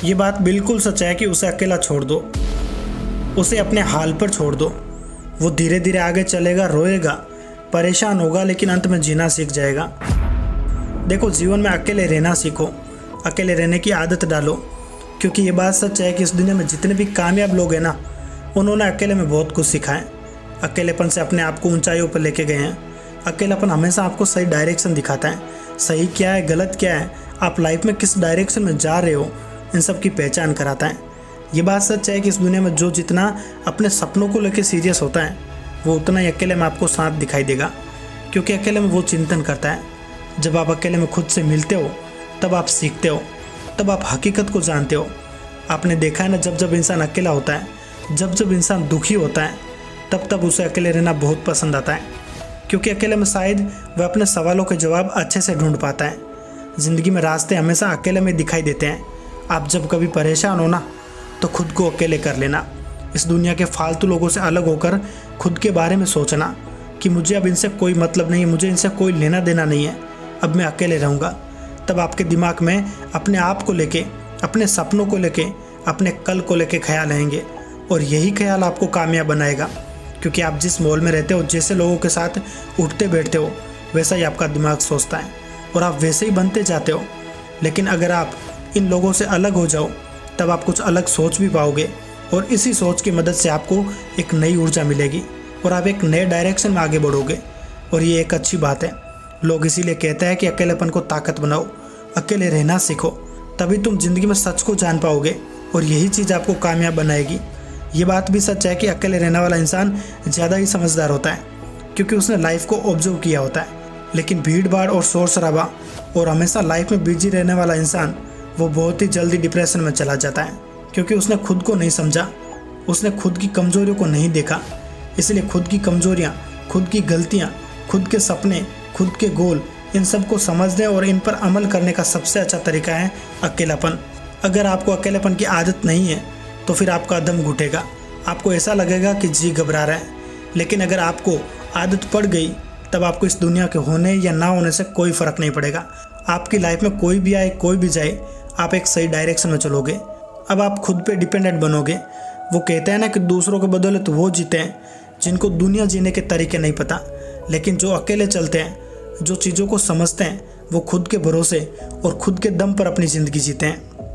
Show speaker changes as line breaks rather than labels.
ये बात बिल्कुल सच है कि उसे अकेला छोड़ दो, उसे अपने हाल पर छोड़ दो। वो धीरे धीरे आगे चलेगा, रोएगा, परेशान होगा, लेकिन अंत में जीना सीख जाएगा। देखो, जीवन में अकेले रहना सीखो, अकेले रहने की आदत डालो, क्योंकि ये बात सच है कि इस दुनिया में जितने भी कामयाब लोग हैं ना, उन्होंने अकेले में बहुत कुछ सीखा है। अकेलेपन से अपने आप को ऊंचाइयों पर लेके गए हैं। अकेलापन हमेशा आपको सही डायरेक्शन दिखाता है, सही क्या है, गलत क्या है, आप लाइफ में किस डायरेक्शन में जा रहे हो, इन सब की पहचान कराता है। ये बात सच है कि इस दुनिया में जो जितना अपने सपनों को लेकर सीरियस होता है, वो उतना ही अकेले में आपको साथ दिखाई देगा, क्योंकि अकेले में वो चिंतन करता है। जब आप अकेले में खुद से मिलते हो, तब आप सीखते हो, तब आप हकीकत को जानते हो। आपने देखा है ना, जब जब इंसान अकेला होता है, जब जब इंसान दुखी होता है, तब तब उसे अकेले रहना बहुत पसंद आता है, क्योंकि अकेले में शायद वह अपने सवालों के जवाब अच्छे से ढूंढ पाता है। ज़िंदगी में रास्ते हमेशा अकेले में दिखाई देते हैं। आप जब कभी परेशान हो ना, तो खुद को अकेले कर लेना। इस दुनिया के फालतू लोगों से अलग होकर खुद के बारे में सोचना कि मुझे अब इनसे कोई मतलब नहीं है, मुझे इनसे कोई लेना देना नहीं है, अब मैं अकेले रहूँगा। तब आपके दिमाग में अपने आप को लेके, अपने सपनों को लेके, अपने कल को लेके ख्याल आएंगे, और यही ख्याल आपको कामयाब बनाएगा, क्योंकि आप जिस माहौल में रहते हो, जैसे लोगों के साथ उठते बैठते हो, वैसा ही आपका दिमाग सोचता है और आप वैसे ही बनते जाते हो। लेकिन अगर आप इन लोगों से अलग हो जाओ, तब आप कुछ अलग सोच भी पाओगे, और इसी सोच की मदद से आपको एक नई ऊर्जा मिलेगी और आप एक नए डायरेक्शन में आगे बढ़ोगे। और ये एक अच्छी बात है। लोग इसीलिए कहते हैं कि अकेलेपन को ताकत बनाओ, अकेले रहना सीखो, तभी तुम जिंदगी में सच को जान पाओगे, और यही चीज़ आपको कामयाब बनाएगी। ये बात भी सच है कि अकेले रहने वाला इंसान ज़्यादा ही समझदार होता है, क्योंकि उसने लाइफ को ऑब्जर्व किया होता है। लेकिन भीड़ भाड़ और शोर शराबा और हमेशा लाइफ में बिजी रहने वाला इंसान, वो बहुत ही जल्दी डिप्रेशन में चला जाता है, क्योंकि उसने खुद को नहीं समझा, उसने खुद की कमजोरियों को नहीं देखा। इसलिए खुद की कमजोरियाँ, खुद की गलतियाँ, खुद के सपने, खुद के गोल, इन सब को समझने और इन पर अमल करने का सबसे अच्छा तरीका है अकेलापन। अगर आपको अकेलेपन की आदत नहीं है, तो फिर आपका दम घुटेगा, आपको ऐसा लगेगा कि जी घबरा रहा है। लेकिन अगर आपको आदत पड़ गई, तब आपको इस दुनिया के होने या ना होने से कोई फ़र्क नहीं पड़ेगा। आपकी लाइफ में कोई भी आए, कोई भी जाए, आप एक सही डायरेक्शन में चलोगे। अब आप खुद पे डिपेंडेंट बनोगे। वो कहते हैं ना कि दूसरों के बदौलत तो वो जीते हैं जिनको दुनिया जीने के तरीके नहीं पता, लेकिन जो अकेले चलते हैं, जो चीज़ों को समझते हैं, वो खुद के भरोसे और खुद के दम पर अपनी ज़िंदगी जीते हैं।